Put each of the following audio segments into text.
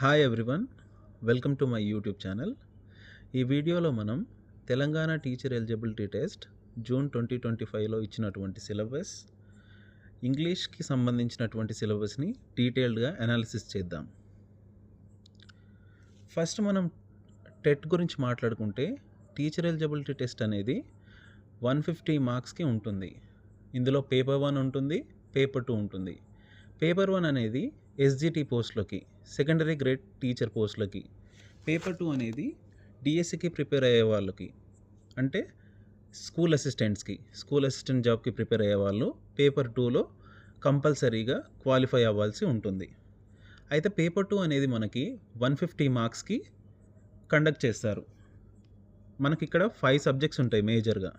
Hi everyone, welcome to my YouTube channel. ఈ వీడియోలో మనం Telangana teacher eligibility test June 2025లో ఇచ్చినటువంటి సిలబస్, ఇంగ్లీష్కి సంబంధించినటువంటి సిలబస్ని డీటెయిల్డ్గా అనాలిసిస్ చేద్దాం. ఫస్ట్ మనం టెట్ గురించి మాట్లాడుకుంటే టీచర్ ఎలిజిబిలిటీ టెస్ట్ అనేది 150 మార్క్స్కి ఉంటుంది. ఇందులో పేపర్ 1 ఉంటుంది, పేపర్ 2 ఉంటుంది. పేపర్ 1 అనేది ఎస్జిటి పోస్టులకి, సెకండరీ గ్రేడ్ టీచర్ పోస్టులకి. పేపర్ 2 అనేది డిఎస్సికి ప్రిపేర్ అయ్యే వాళ్ళకి, అంటే స్కూల్ అసిస్టెంట్ జాబ్కి ప్రిపేర్ అయ్యే వాళ్ళు పేపర్ 2లో కంపల్సరీగా క్వాలిఫై అవ్వాల్సి ఉంటుంది. అయితే పేపర్ 2 అనేది మనకి 150 మార్క్స్కి కండక్ట్ చేస్తారు. మనకి ఇక్కడ 5 సబ్జెక్ట్స్ ఉంటాయి మేజర్గా.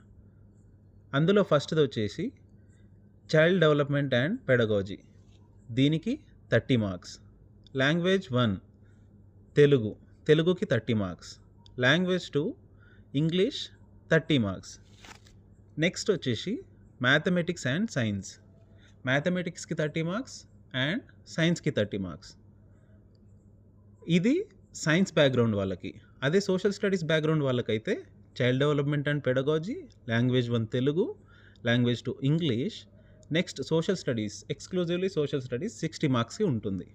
అందులో ఫస్ట్ది వచ్చేసి చైల్డ్ డెవలప్మెంట్ అండ్ పెడగాజీ, దీనికి 30 మార్క్స్. లాంగ్వేజ్ 1 తెలుగుకి 30 marks. Language 2 English 30 marks. Next వచ్చేసి మ్యాథమెటిక్స్ అండ్ సైన్స్, మ్యాథమెటిక్స్కి 30 మార్క్స్ అండ్ సైన్స్కి 30 మార్క్స్. ఇది సైన్స్ బ్యాక్గ్రౌండ్ వాళ్ళకి. అదే సోషల్ స్టడీస్ బ్యాక్గ్రౌండ్ వాళ్ళకైతే child development and pedagogy, language 1 Telugu, language 2 English. Next social studies, exclusively social studies 60 మార్క్స్కి ఉంటుంది.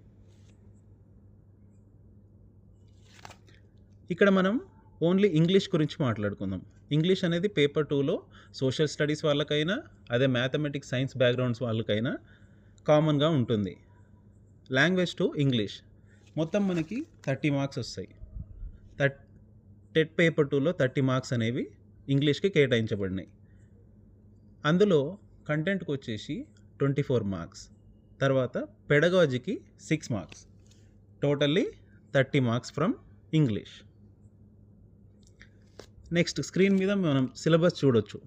ఇక్కడ మనం ఓన్లీ ఇంగ్లీష్ గురించి మాట్లాడుకుందాం. ఇంగ్లీష్ అనేది పేపర్ 2లో సోషల్ స్టడీస్ వాళ్ళకైనా, అదే మ్యాథమెటిక్స్ సైన్స్ బ్యాక్గ్రౌండ్స్ వాళ్ళకైనా కామన్గా ఉంటుంది. లాంగ్వేజ్ 2 ఇంగ్లీష్ మొత్తం మనకి 30 మార్క్స్ వస్తాయి. టెట్ పేపర్ 2లో 30 మార్క్స్ అనేవి ఇంగ్లీష్కి కేటాయించబడినాయి. అందులో కంటెంట్కి వచ్చేసి 24 మార్క్స్, తర్వాత పెడగాజీకి 6 marks, totally 30 marks from English. Next screen మీద మనం సిలబస్ చూడొచ్చు.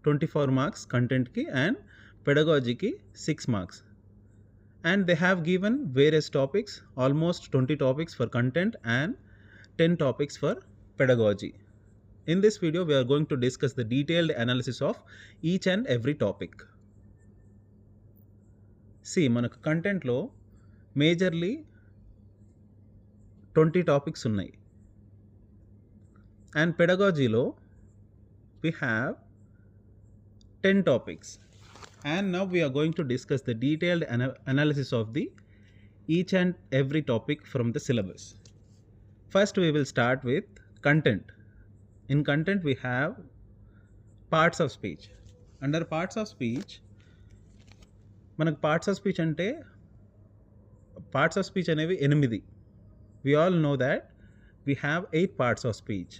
24 మార్క్స్ కంటెంట్కి అండ్ పెడగాజీకి 6 marks. And they have given various topics, almost 20 topics for content and 10 topics for pedagogy. In this video, we are going to discuss the detailed analysis of each and every topic. See, మనకు కంటెంట్లో majorly 20 topics ఉన్నాయి. And పెడగాజీలో we have 10 topics. And now we are going to discuss the detailed analysis of the each and every topic from the syllabus. First, we will start with content. In content, we have parts of speech. Under parts of speech, మనకు parts of speech అంటే parts of speech అనేవి 8. We all know that we have 8 parts of speech.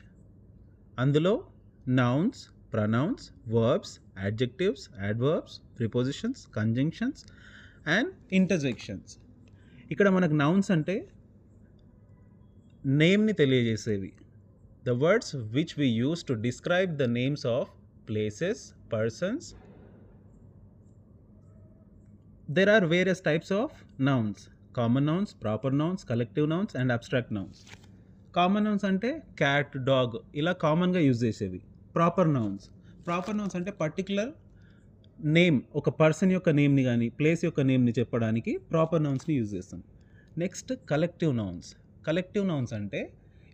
అందులో nouns, pronouns, verbs, adjectives, adverbs, prepositions, conjunctions and interjections. ఇక్కడ మనకు nouns అంటే నేమ్ని తెలియజేసేవి. The words which we use to describe the names of places, persons. There are various types of nouns: common nouns, proper nouns, collective nouns and abstract nouns. Common nouns అంటే cat, dog ఇలా కామన్గా use చేసేవి. Proper nouns అంటే particular name, ఒక person యొక్క నేమ్ని కానీ place యొక్క నేమ్ని చెప్పడానికి ప్రాపర్ నౌన్స్ని యూజ్ చేస్తాం. నెక్స్ట్ కలెక్టివ్ నౌన్స్ అంటే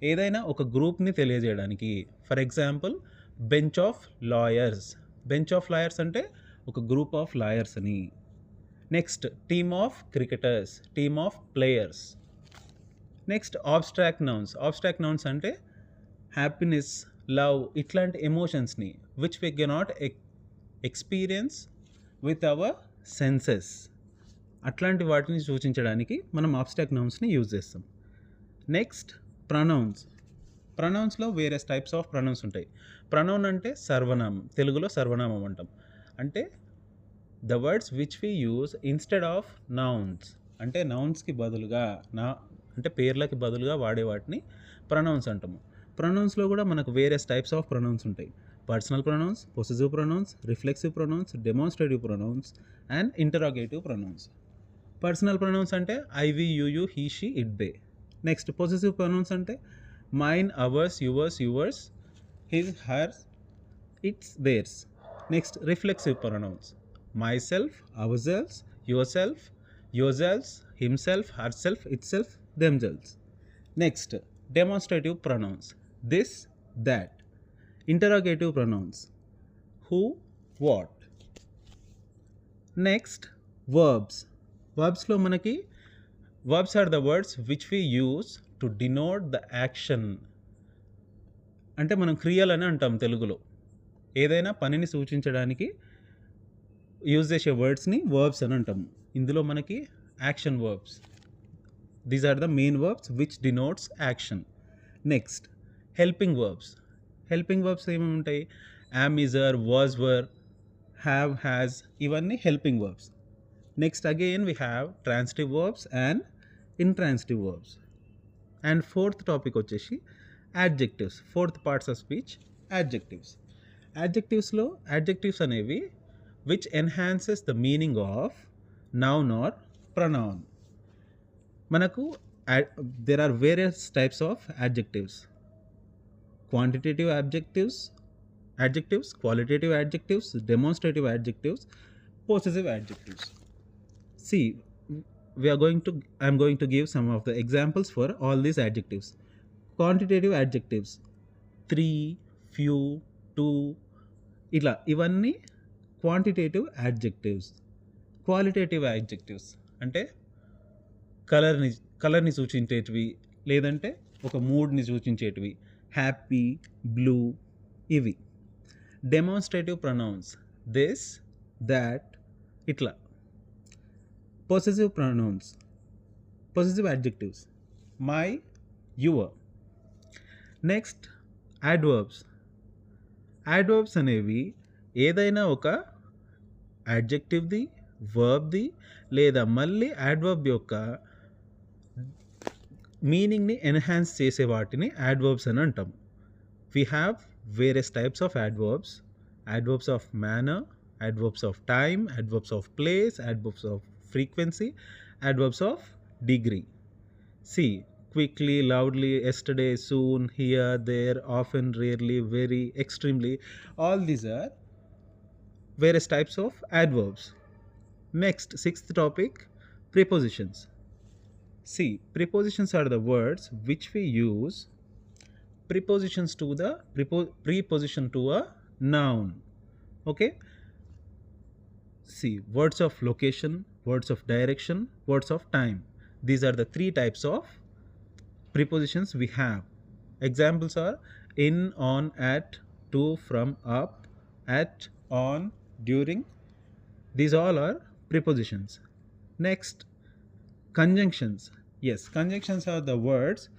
ఏదైనా ఒక గ్రూప్ని తెలియజేయడానికి. For example bench of lawyers అంటే ఒక గ్రూప్ ఆఫ్ లాయర్స్ అని. Next team of cricketers, team of players. Next abstract nouns అంటే హ్యాపీనెస్, లవ్ ఇట్లాంటి ఎమోషన్స్ని which we cannot experience with our senses, అట్లాంటి వాటిని సూచించడానికి మనం ఆబ్స్ట్రాక్ట్ నౌన్స్ని యూజ్ చేస్తాం. నెక్స్ట్ ప్రొనౌన్స్లో వేరియస్ టైప్స్ ఆఫ్ ప్రొనౌన్స్ ఉంటాయి. ప్రొనౌన్ అంటే సర్వనామం, తెలుగులో సర్వనామం అంటాం. అంటే the words which we use instead of nouns, అంటే నౌన్స్కి బదులుగా అంటే పేర్లకి బదులుగా వాడే వాటిని ప్రొనౌన్స్ అంటాము. ప్రొనౌన్స్లో కూడా మనకు వేరియస్ టైప్స్ ఆఫ్ ప్రొనౌన్స్ ఉంటాయి. Personal pronouns, possessive pronouns, reflexive pronouns, demonstrative pronouns and interrogative pronouns. Personal pronouns అంటే I, we, you, he, she, it, they. Next possessive pronouns అంటే mine, ours, yours, his, hers, its, theirs. Next reflexive pronouns myself, ourselves, yourself, yourselves, himself, herself, itself, themselves. Next, demonstrative pronouns. This, that. Interrogative pronouns. Who, what. Next, verbs. Verbs lo manaki verbs are the words which we use to denote the action. అంటే మనం క్రియలని అంటాం తెలుగులో. ఏదైనా పనిని సూచించడానికి use చేసే వర్డ్స్ని verbs అని అంటాము. ఇందులో మనకి action verbs. These are the main verbs which denotes action. Next, helping verbs. Helping verbs ఏమేమి ఉంటాయి? Am, is, are, was, were, have, has, ఇవన్నీ helping verbs. Next again we have transitive verbs and intransitive verbs. And fourth topic వచ్చేసి adjectives. Fourth parts of speech, adjectives. యాడ్జెక్టివ్స్లో adjectives అనేవి which enhances the meaning of noun or pronoun. మనకు there are various types of adjectives. Quantitative adjectives, qualitative adjectives, demonstrative adjectives, possessive adjectives. See, I'm going to give some of the examples for all these adjectives. Quantitative adjectives, 3, few, 2, ఇలా ఇవన్నీ quantitative adjectives. Qualitative adjectives అంటే కలర్ని సూచించేటివి, లేదంటే ఒక మూడ్ని సూచించేటివి. Happy, blue, ఇవి. Demonstrative pronouns, this, that, ఇట్లా. Possessive pronouns, possessive adjectives, my, your. Next, adverbs. Adverbs అనేవి ఏదైనా ఒక యాడ్జెక్టివ్ది, వర్బ్ది, లేదా మళ్ళీ యాడ్వర్బ్ యొక్క మీనింగ్ని ఎన్హాన్స్ చేసే వాటిని యాడ్వర్బ్స్ అని అంటాం. We have various types of adverbs. Adverbs of manner, adverbs of time, adverbs of place, adverbs of frequency, adverbs of degree. See, quickly, loudly, yesterday, soon, here, there, often, rarely, very, extremely. All these are various types of adverbs. Next, sixth topic, prepositions. See, prepositions are the words which we use prepositions to the preposition to a noun. Okay. See, words of location, words of direction, words of time. These are the three types of prepositions we have. Examples are in, on, at, to, from, up, at, on, during. These all are prepositions. Next, conjunctions. Yes, conjunctions are the words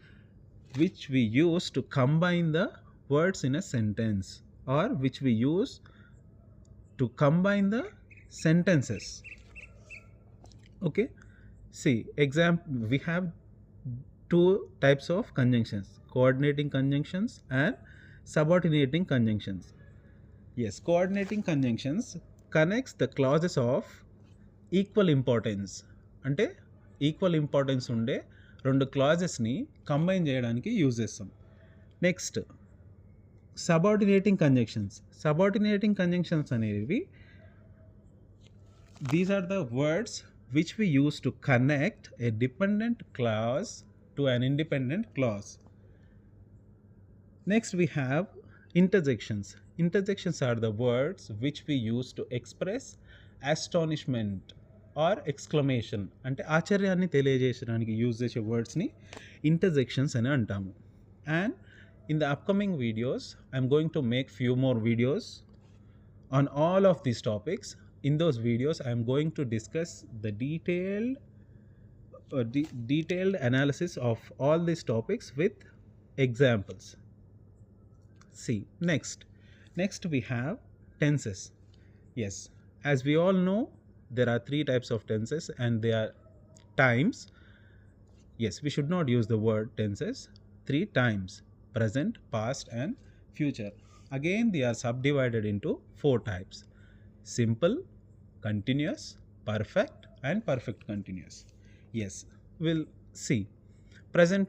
which we use to combine the words in a sentence, or which we use to combine the sentences. Okay, see, we have two types of conjunctions: coordinating conjunctions and subordinating conjunctions. Yes, coordinating conjunctions connects the clauses of equal importance. అంటే equal importance ఉండే రెండు క్లాజెస్ని combine చేయడానికి use చేస్తాం. Next, subordinating conjunctions. Subordinating conjunctions అనేవి these are the words which we use to connect a dependent clause to an independent clause. Next, we have interjections. Interjections are the words which we use to express astonishment or exclamation. అంటే ఆశ్చర్యాన్ని తెలియజేయడానికి use చేసే వర్డ్స్ని interjections అని అంటాము. And in the upcoming videos, I'm going to make few more videos on all of these topics. In those videos, I am going to discuss the detailed analysis of all these topics with examples. See, next we have tenses. Yes, as we all know, there are three types of tenses and they are times. Yes, we should not use the word tenses. 3 times: present, past and future. Again, they are subdivided into 4 types: simple, continuous, perfect and perfect continuous. Yes, we'll see. Present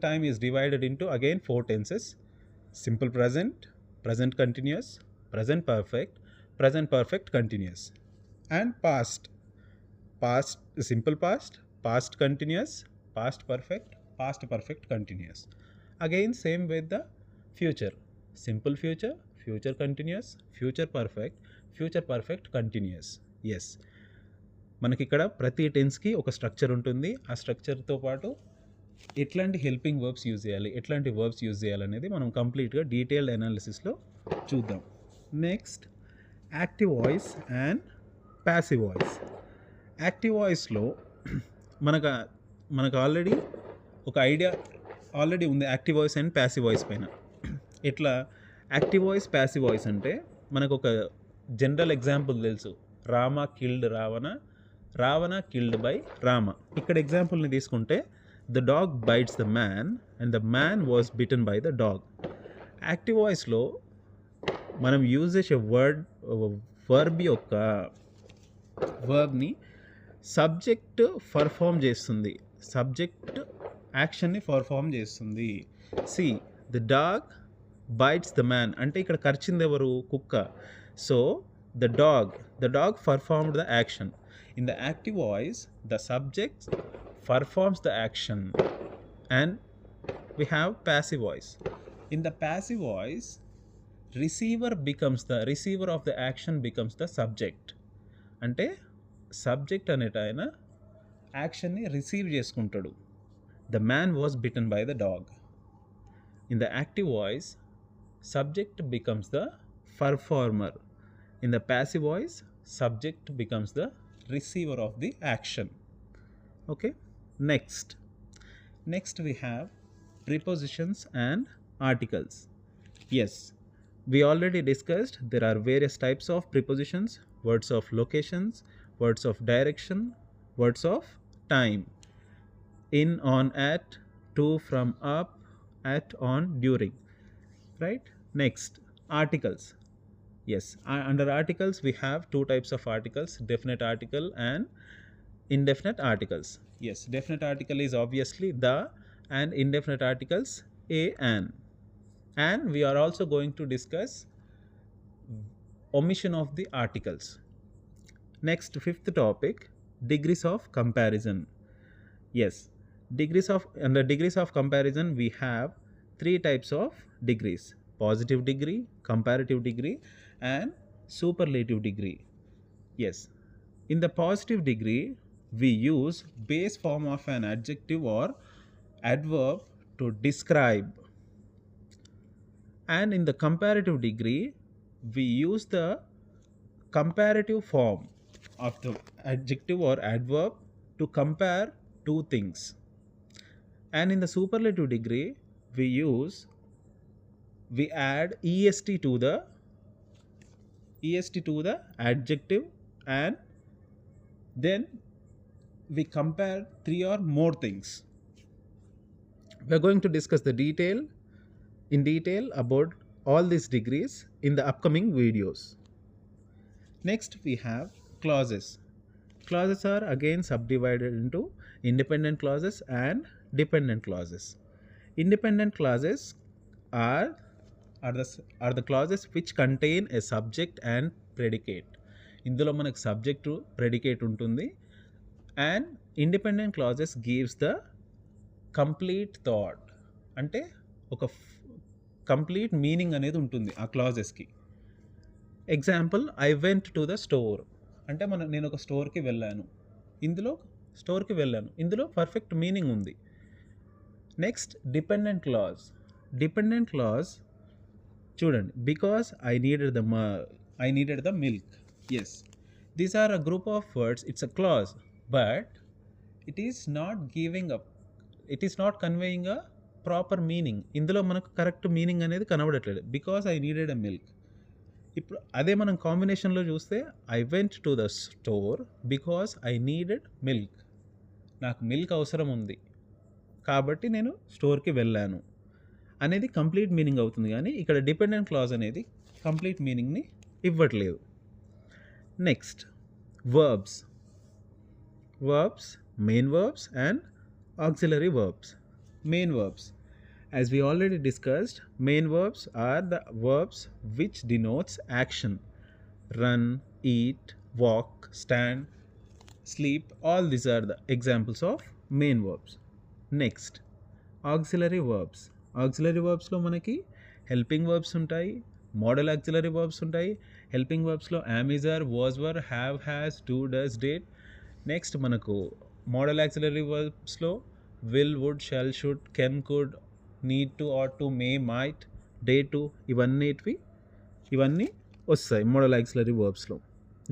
time is divided into again 4 tenses: simple present, present continuous, present perfect continuous. And past past, simple past, past continuous, past perfect continuous. Again same with the future, simple future, future continuous, future perfect continuous. Yes, మనకి ఇక్కడ ప్రతి టెన్స్కి ఒక structure ఉంటుంది. ఆ స్ట్రక్చర్తో పాటు ఎట్లాంటి helping verbs use చేయాలి, ఎట్లాంటి వర్బ్స్ యూజ్ చేయాలనేది మనం కంప్లీట్గా డీటెయిల్డ్ అనాలిసిస్లో చూద్దాం. Next, active voice and passive voice. Active వాయిస్లో మనకు ఆల్రెడీ ఒక ఐడియా ఆల్రెడీ ఉంది active voice and passive voice పైన. ఇట్లా యాక్టివ్ వాయిస్, ప్యాసివ్ వాయిస్ అంటే మనకు ఒక జనరల్ ఎగ్జాంపుల్ తెలుసు, Rama killed Ravana, Ravana killed by Rama. ఇక్కడ ఎగ్జాంపుల్ని తీసుకుంటే the dog bites the man and the man was bitten by the dog. Active వాయిస్లో మనం యూజ్ చేసే వర్బ్ యొక్క వర్బ్ని సబ్జెక్ట్ పర్ఫామ్ చేస్తుంది, సబ్జెక్ట్ యాక్షన్ని పర్ఫామ్ చేస్తుంది. See, the dog bites the man అంటే ఇక్కడ కరిచింది ఎవరు? కుక్క. So the dog performed the action. In the active voice, the subject performs the action, and we have passive voice. In the passive voice, receiver of the action becomes the subject. అంటే subject అనేట ఆయన యాక్షన్ని receive చేసుకుంటాడు. The man was bitten by the dog. In the active voice, subject becomes the performer. In the passive voice, subject becomes the receiver of the action. Okay, next we have prepositions and articles. Yes, we already discussed there are various types of prepositions: words of locations, words of direction, words of time. In, on, at, to, from, up, at, on, during. Right? Next, articles. Yes, under articles we have two types of articles: definite article and indefinite articles. Yes, definite article is obviously the, and indefinite articles a, an. And we are also going to discuss omission of the articles. Next, fifth topic, degrees of comparison. Yes, under degrees of comparison we have three types of degrees: positive degree, comparative degree, and superlative degree. Yes, in the positive degree we use base form of an adjective or adverb to describe, and in the comparative degree we use the comparative form of the adjective or adverb to compare two things, and in the superlative degree we add est to the adjective, and then we compare three or more things. We are going to discuss in detail about all these degrees in the upcoming videos. Next, we have clauses. Clauses are again subdivided into independent clauses and dependent clauses. Independent clauses are the clauses which contain a subject and predicate. ఇందులో మనకు subject predicate ఉంటుంది, and independent clauses gives the complete thought, అంటే ఒక complete meaning అనేది ఉంటుంది ఆ క్లాజెస్కి. Example, I went to the store అంటే నేను ఒక స్టోర్కి వెళ్ళాను, ఇందులో పర్ఫెక్ట్ మీనింగ్ ఉంది. నెక్స్ట్, డిపెండెంట్ క్లాజ్ చూడండి, because I needed the milk. Yes, these are a group of words, it's a clause, but it is not conveying a proper meaning. ఇందులో మనకు కరెక్ట్ మీనింగ్ అనేది కనబడట్లేదు. Because I needed a milk. ఇప్పుడు అదే మనం కాంబినేషన్లో చూస్తే I went to the store because I needed milk, నాకు మిల్క్ అవసరం ఉంది కాబట్టి నేను స్టోర్కి వెళ్ళాను అనేది కంప్లీట్ మీనింగ్ అవుతుంది. కానీ ఇక్కడ డిపెండెంట్ క్లాజ్ అనేది కంప్లీట్ మీనింగ్ని ఇవ్వట్లేదు. Next, verbs, main verbs and auxiliary verbs. Main verbs, as we already discussed, main verbs are the verbs which denotes action: run, eat, walk, stand, sleep. All these are the examples of main verbs. Next, auxiliary verbs. Auxiliary verbs లో మనకి helping verbs ఉంటాయి, modal auxiliary verbs ఉంటాయి. helping verbs లో am, is, are, was, were, have, has, do, does, did. Next మనకు modal auxiliary verbs లో will, would, shall, should, can, could, need to, ought to, may, might, day to, ఇవన్నీ వస్తాయి modal auxiliary verbs లో.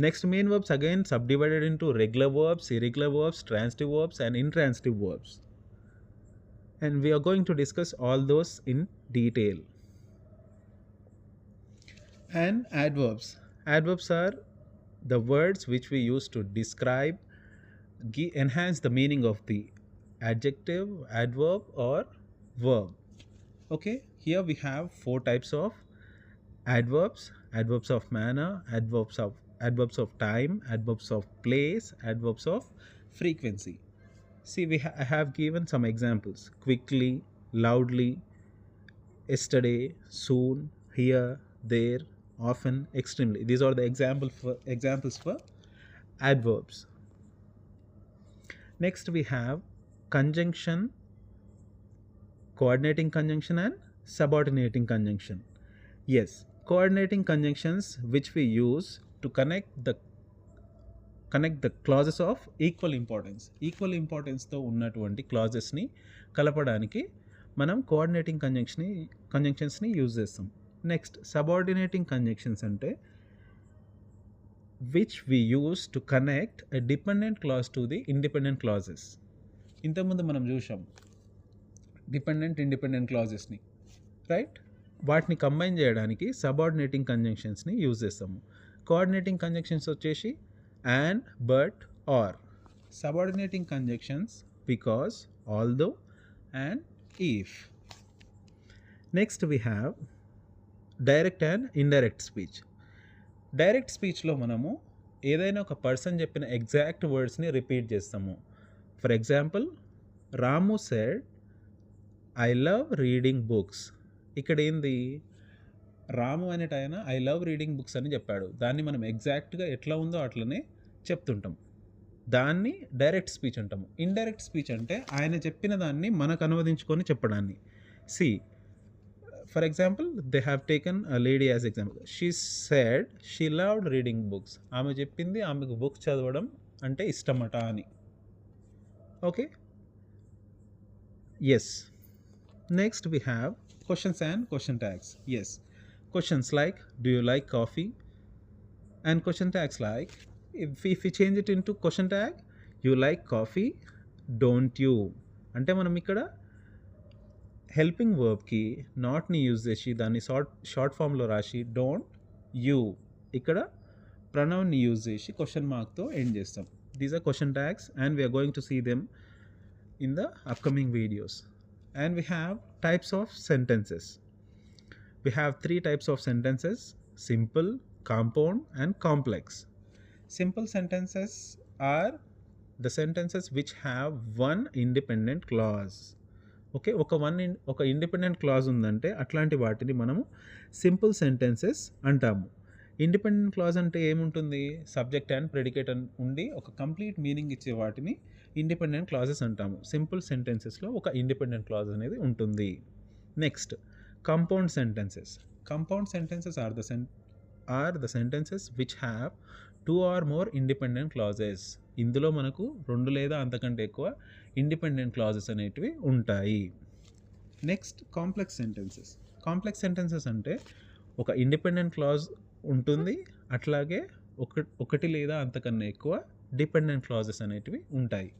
Next, main verbs again subdivided into regular verbs, irregular verbs, transitive verbs and intransitive verbs. And we are going to discuss all those in detail. And adverbs. Adverbs are the words which we use to describe, enhance the meaning of the adjective, adverb or verb. Okay, here we have 4 types of adverbs. Adverbs of manner, adverbs of time, adverbs of place, adverbs of frequency. See, I have given some examples: quickly, loudly, yesterday, soon, here, there, often, extremely. These are the examples for adverbs. Next, we have conjunction, coordinating conjunction and subordinating conjunction. Yes, coordinating conjunctions which we use to connect the clauses of equal importance తో ఉన్నటువంటి clausesని కలపడానికి మనం coordinating కంజంక్షన్స్ని use చేస్తాం. Next, subordinating conjunctions అంటే which we use to connect a dependent clause to the independent clauses. ఇంతకుముందు మనం చూసాం ఇండిపెండెంట్ క్లాజెస్ని, రైట్? వాటిని కంబైన్ చేయడానికి సబార్డినేటింగ్ కంజంక్షన్స్ని యూజ్ చేస్తాము. కోఆర్డినేటింగ్ కంజంక్షన్స్ వచ్చేసి and, but, or. Subordinating conjunctions because, although and if. Next, we have direct and indirect speech. Direct స్పీచ్లో మనము ఏదైనా ఒక పర్సన్ చెప్పిన ఎగ్జాక్ట్ వర్డ్స్ని రిపీట్ చేస్తాము. For example, Ramu said I love reading books. ఇక్కడ ఏంది, రాము అనేట ఆయన ఐ లవ్ రీడింగ్ బుక్స్ అని చెప్పాడు. దాన్ని మనం ఎగ్జాక్ట్గా ఎట్లా ఉందో అట్లనే చెప్తుంటాం. దాన్ని డైరెక్ట్ స్పీచ్ అంటాము. ఇండైరెక్ట్ స్పీచ్ అంటే ఆయన చెప్పిన దాన్ని మనకు అనువదించుకొని చెప్పడాన్ని. See, for example, they have taken a lady as example. She said she loved reading books. ఆమె చెప్పింది ఆమెకు బుక్స్ చదవడం అంటే ఇష్టమట అని. Okay, yes. Next, we have questions and question tags. Yes, questions like do you like coffee, and question tags like if we change it into question tag, you like coffee, don't you. అంటే మనం ఇక్కడ helping వర్బ్కి నాట్ని use చేసి దాన్ని short ఫామ్లో రాసి don't you, ఇక్కడ ప్రొనౌన్ని use చేసి క్వశ్చన్ మార్క్తో ఎండ్ చేస్తాం. These are question tags and we are going to see them in the upcoming videos. And we have types of sentences. We have 3 types of sentences: simple, compound and complex. Simple sentences are the sentences which have one independent clause. Okay, ఒక independent clause ఉందంటే అట్లాంటి వాటిని మనము simple sentences అంటాము. Independent clause అంటే ఏముంటుంది, subject and predicate ఉండి ఒక కంప్లీట్ మీనింగ్ ఇచ్చే వాటిని ఇండిపెండెంట్ క్లాజెస్ అంటాము. సింపుల్ సెంటెన్సెస్లో ఒక ఇండిపెండెంట్ క్లాజ్ అనేది ఉంటుంది. Next, compound sentences. Compound sentences are the sentences which have 2 or more independent clauses. ఇందులో మనకు 2 లేదా అంతకంటే ఎక్కువ ఇండిపెండెంట్ క్లాజెస్ అనేటివి ఉంటాయి. Next, complex sentences. Complex sentences అంటే ఒక ఇండిపెండెంట్ క్లాజ్ ఉంటుంది, అట్లాగే ఒకటి లేదా అంతకన్నా ఎక్కువ డిపెండెంట్ క్లాజెస్ అనేటివి ఉంటాయి.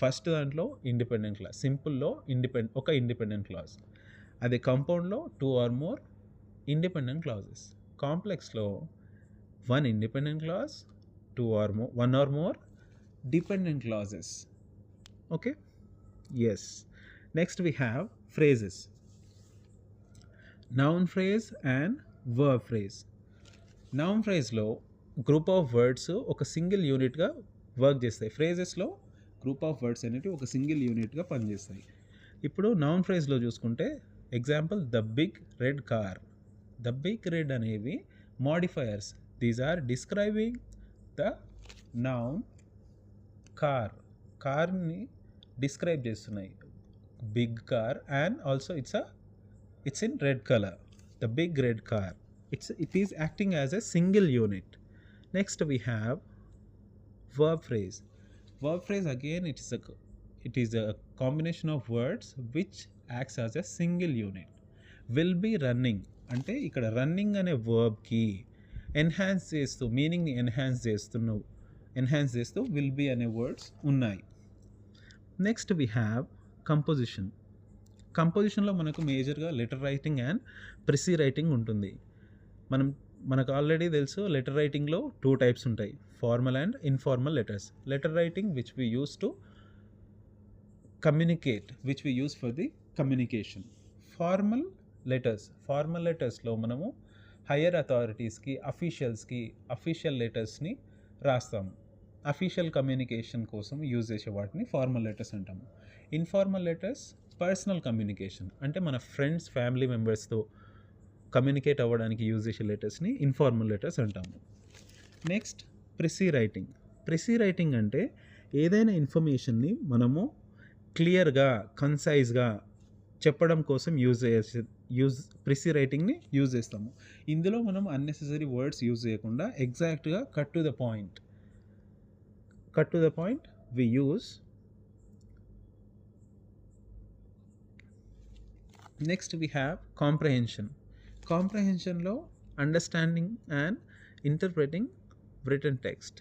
ఫస్ట్ దాంట్లో ఇండిపెండెంట్ క్లాజ్, సింపుల్లో ఒక ఇండిపెండెంట్ క్లాజ్. అదే కాంపౌండ్లో 2 or more ఇండిపెండెంట్ క్లాజెస్. కాంప్లెక్స్లో 1 independent clause, 1 or more dependent clauses. Okay, yes. Next, we have phrases. Noun phrase and verb phrase. Noun phrase లో గ్రూప్ ఆఫ్ వర్డ్స్ ఒక single యూనిట్గా work చేస్తాయి. ఫ్రేజెస్లో group of words అనేవి ఒక single యూనిట్గా పనిచేస్తాయి. ఇప్పుడు నౌన్ ఫ్రేజ్లో చూసుకుంటే example, the big red car. The big red అనేవి modifiers. These are describing the noun కార్ని డిస్క్రైబ్ చేస్తున్నాయి. Big car and also it's in red color, the big red car. It is acting as a single unit. Next we have verb phrase. Verb phrase again it is a combination of words which acts as a single unit. Will be running అంటే ఇక్కడ running అనే వర్బ్కి enhance చేస్తూ మీనింగ్ని enhance చేస్తూ will be అనే words ఉన్నాయి. Next we have కంపోజిషన్లో మనకు మేజర్గా letter writing and precis writing ఉంటుంది. మనకు ఆల్రెడీ తెలుసు లెటర్ రైటింగ్లో 2 types ఉంటాయి, formal and informal letters. Letter writing which we use to communicate, which we use for the communication. ఫార్మల్ లెటర్స్లో మనము హయ్యర్ అథారిటీస్కి, అఫీషియల్ లెటర్స్ని రాస్తాము. అఫీషియల్ కమ్యూనికేషన్ కోసం యూజ్ చేసే వాటిని ఫార్మల్ లెటర్స్ అంటాము. ఇన్ఫార్మల్ లెటర్స్ పర్సనల్ కమ్యూనికేషన్, అంటే మన ఫ్రెండ్స్, ఫ్యామిలీ మెంబర్స్తో కమ్యూనికేట్ అవ్వడానికి యూజ్ చేసే లెటర్స్ని ఇన్ఫార్మల్ లెటర్స్ అంటాము. నెక్స్ట్ ప్రిసీ రైటింగ్ అంటే ఏదైనా ఇన్ఫర్మేషన్ని మనము క్లియర్గా, కన్సైజ్గా చెప్పడం కోసం ప్రిసీ రైటింగ్ని యూజ్ చేస్తాము. ఇందులో మనం అన్నెసెసరీ వర్డ్స్ యూజ్ చేయకుండా ఎగ్జాక్ట్గా cut to the point we use. Next we have కాంప్రహెన్షన్లో understanding and interpreting written text.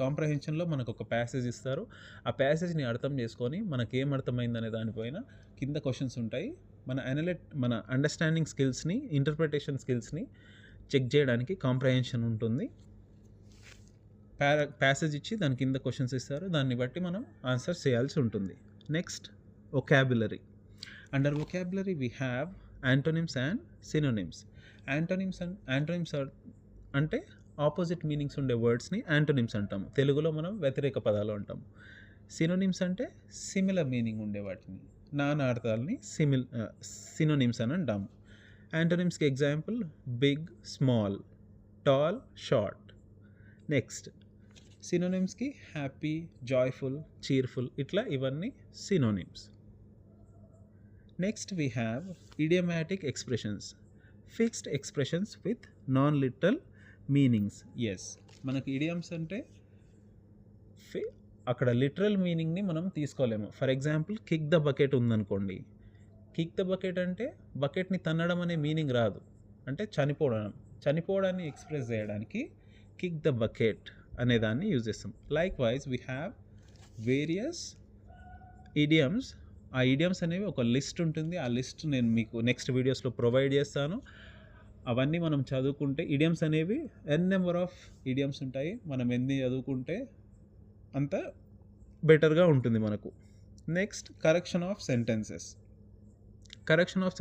కాంప్రహెన్షన్లో మనకు ఒక ప్యాసేజ్ ఇస్తారు. ఆ ప్యాసేజ్ని అర్థం చేసుకొని మనకేం అర్థమైందనే దానిపైన కింద క్వశ్చన్స్ ఉంటాయి. మన అండర్స్టాండింగ్ స్కిల్స్ని, ఇంటర్ప్రిటేషన్ స్కిల్స్ని చెక్ చేయడానికి కాంప్రహెన్షన్ ఉంటుంది. ప్యాసేజ్ ఇచ్చి దాని కింద క్వశ్చన్స్ ఇస్తారు, దాన్ని బట్టి మనం ఆన్సర్ చేయాల్సి ఉంటుంది. Next vocabulary. Under vocabulary we have antonyms and synonyms. Antonyms అంటే ఆపోజిట్ మీనింగ్స్ ఉండే వర్డ్స్ని యాంటోనిమ్స్ అంటాము. తెలుగులో మనం వ్యతిరేక పదాలు అంటాము. సినోనిమ్స్ అంటే సిమిలర్ మీనింగ్ ఉండే వాటిని, నానార్థాలని సినోనిమ్స్ అని అంటాము. యాంటోనిమ్స్కి example big, small, tall, short. Next సినోనిమ్స్కి హ్యాపీ, జాయ్ఫుల్, చీర్ఫుల్, ఇట్లా ఇవన్నీ synonyms. Next we have idiomatic expressions, fixed expressions with non literal meanings. మనకి ఇడియమ్స్ అంటే అక్కడ లిటరల్ మీనింగ్ని మనం తీసుకోలేము. For example kick the bucket ఉందనుకోండి, కిక్ ద బకెట్ అంటే బకెట్ని తన్నడం అనే మీనింగ్ రాదు, అంటే చనిపోవడాన్ని ఎక్స్ప్రెస్ చేయడానికి కిక్ ద బకెట్ అనే దాన్ని యూజ్ చేస్తాం. Likewise we have various idioms. ఆ ఇడియమ్స్ అనేవి ఒక లిస్ట్ ఉంటుంది. ఆ లిస్ట్ నేను మీకు నెక్స్ట్ వీడియోస్లో ప్రొవైడ్ చేస్తాను. అవన్నీ మనం చదువుకుంటే ఇడియమ్స్ అనేవి నెంబర్ ఆఫ్ ఇడియమ్స్ ఉంటాయి. మనం ఎన్ని చదువుకుంటే అంత బెటర్గా ఉంటుంది మనకు. నెక్స్ట్ కరెక్షన్ ఆఫ్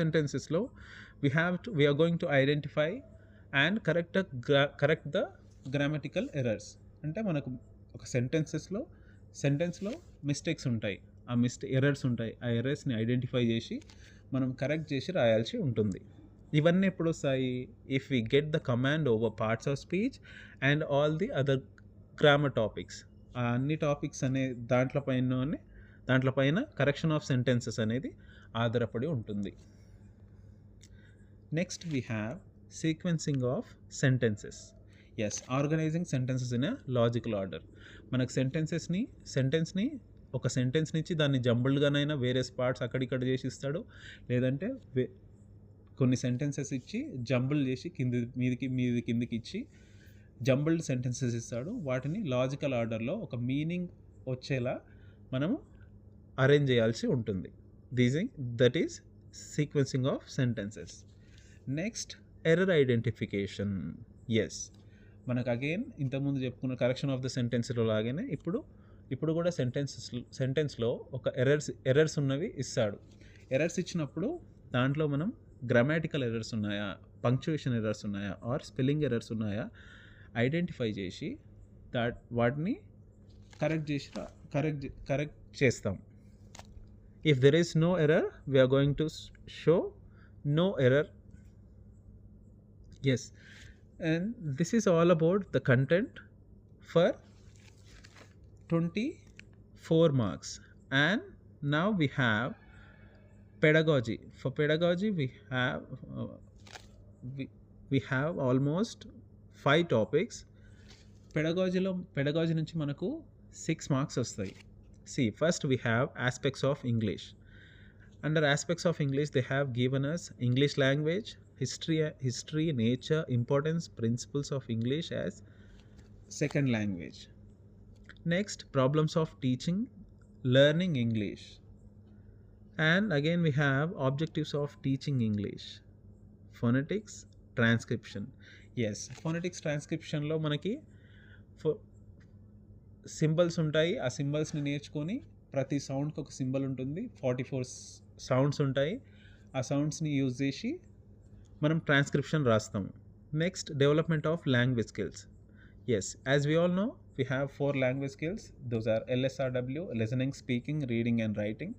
సెంటెన్సెస్లో we are going to identify and correct the grammatical errors. అంటే మనకు ఒక సెంటెన్స్లో మిస్టేక్స్ ఉంటాయి, ఎర్రర్స్ ఉంటాయి. ఆ ఎర్రర్స్ని ఐడెంటిఫై చేసి మనం కరెక్ట్ చేసి రాయాల్సి ఉంటుంది. ఇవన్నీ ఎప్పుడు వస్తాయి? If we get the command over parts of speech and all the other grammar topics. ఆ అన్ని టాపిక్స్ అనే దాంట్లపైన కరెక్షన్ ఆఫ్ సెంటెన్సెస్ అనేది ఆధారపడి ఉంటుంది. Next we have sequencing of sentences. Organising sentences in a logical order. మనకు సెంటెన్స్ని ఒక sentence నుంచి దాన్ని జంబుల్గానైనా వేరే పార్ట్స్ అక్కడిక్కడ చేసి ఇస్తాడు, లేదంటే కొన్ని సెంటెన్సెస్ ఇచ్చి జంబుల్ చేసి కిందికి ఇచ్చి జంబుల్డ్ సెంటెన్సెస్ ఇస్తాడు. వాటిని లాజికల్ ఆర్డర్లో ఒక మీనింగ్ వచ్చేలా మనము అరేంజ్ చేయాల్సి ఉంటుంది. That is sequencing of sentences. Next error identification. మనకు అగైన్ ఇంతకుముందు చెప్పుకున్న కరెక్షన్ ఆఫ్ ద సెంటెన్స్లో లాగానే ఇప్పుడు కూడా సెంటెన్స్లో ఒక ఎర్రర్స్ ఉన్నవి ఇస్తాడు. ఎర్రర్స్ ఇచ్చినప్పుడు దాంట్లో మనం గ్రామాటికల్ ఎర్రర్స్ ఉన్నాయా, పంక్చుయేషన్ ఎర్రర్స్ ఉన్నాయా, ఆర్ స్పెల్లింగ్ ఎర్రర్స్ ఉన్నాయా ఐడెంటిఫై చేసి వాటిని కరెక్ట్ చేస్తాం. If there is no error we are going to show no error. And this is all about the content for 20 4 marks. And now we have pedagogy. For pedagogy uh, we, we have almost 5 topics. Pedagogy నుంచి మనకు 6 marks వస్తాయి. See, first we have aspects of English. Under aspects of English, they have given us English language, history, nature, importance, principles of English as second language. Next, problems of teaching, learning English. And again we have objectives of teaching English, phonetics, transcription. Yes, phonetics transcription లో మనకి symbols ఉంటాయి. ఆ సింబల్స్ని నేర్చుకొని ప్రతి సౌండ్కి ఒక symbol ఉంటుంది. 44 sounds ఉంటాయి. ఆ సౌండ్స్ని యూజ్ చేసి మనం ట్రాన్స్క్రిప్షన్ రాస్తాము. Next, development of language skills. Yes, as we all know we have 4 language skills. Those are LSRW, listening, speaking, reading and writing.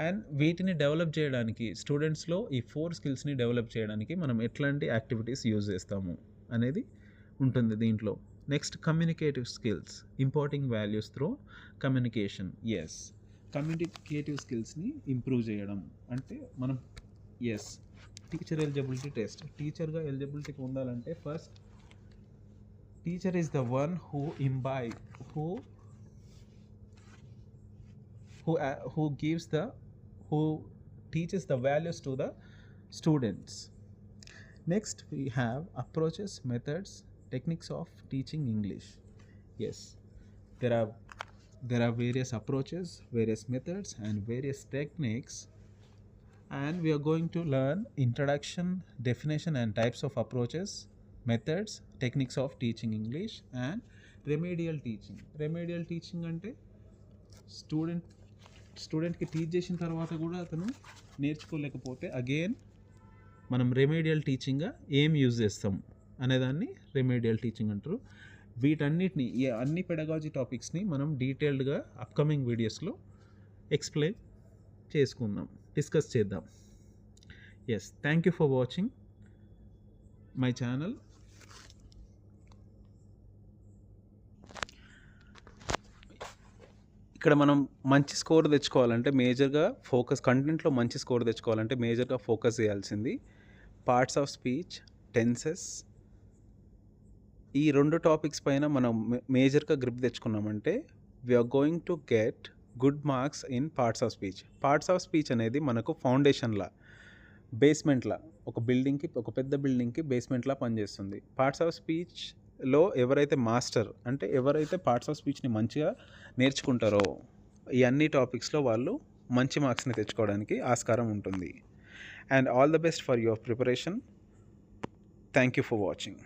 And వీటిని డెవలప్ చేయడానికి స్టూడెంట్స్లో ఈ 4 స్కిల్స్ని డెవలప్ చేయడానికి మనం ఎట్లాంటి యాక్టివిటీస్ యూజ్ చేస్తాము అనేది ఉంటుంది దీంట్లో. Next, communicative skills, imparting values through communication. Yes, communicative స్కిల్స్ని ఇంప్రూవ్ చేయడం అంటే మనం టీచర్ ఎలిజిబిలిటీ టెస్ట్. టీచర్గా ఎలిజిబిలిటీకి ఉండాలంటే first teacher is the one who imbibe who teaches the values to the students. Next, we have approaches, methods, techniques of teaching English. Yes, there are various approaches, various methods and various techniques, and we are going to learn introduction, definition and types of approaches, methods, techniques of teaching English and remedial teaching. Remedial teaching అంటే స్టూడెంట్కి teach చేసిన తర్వాత కూడా అతను నేర్చుకోలేకపోతే again మనం remedial టీచింగ్గా ఏం use చేస్తాం అనేదాన్ని రెమెడియల్ టీచింగ్ అంటారు. వీటన్నిటిని అన్ని పెడగాజీ టాపిక్స్ని మనం డీటెయిల్డ్గా అప్కమింగ్ వీడియోస్లో ఎక్స్ప్లెయిన్ చేసుకుందాం, డిస్కస్ చేద్దాం. Yes, thank you for watching my channel. ఇక్కడ మనం మంచి స్కోర్ తెచ్చుకోవాలంటే మేజర్గా కంటెంట్లో మంచి స్కోర్ తెచ్చుకోవాలంటే మేజర్గా ఫోకస్ చేయాల్సింది పార్ట్స్ ఆఫ్ స్పీచ్, టెన్సెస్. ఈ 2 టాపిక్స్ పైన మనం మేజర్గా గ్రిప్ తెచ్చుకున్నామంటే we are going to get good marks in parts of speech. Parts of speech అనేది మనకు ఫౌండేషన్లా, బేస్మెంట్లా, ఒక పెద్ద బిల్డింగ్కి బేస్మెంట్లా పనిచేస్తుంది. పార్ట్స్ ఆఫ్ స్పీచ్లో ఎవరైతే మాస్టర్ అంటే ఎవరైతే పార్ట్స్ ఆఫ్ స్పీచ్ని మంచిగా నేర్చుకుంటారో ఈ అన్ని టాపిక్స్లో వాళ్ళు మంచి మార్క్స్ని తెచ్చుకోవడానికి ఆస్కారం ఉంటుంది. And all the best for your preparation. Thank you for watching.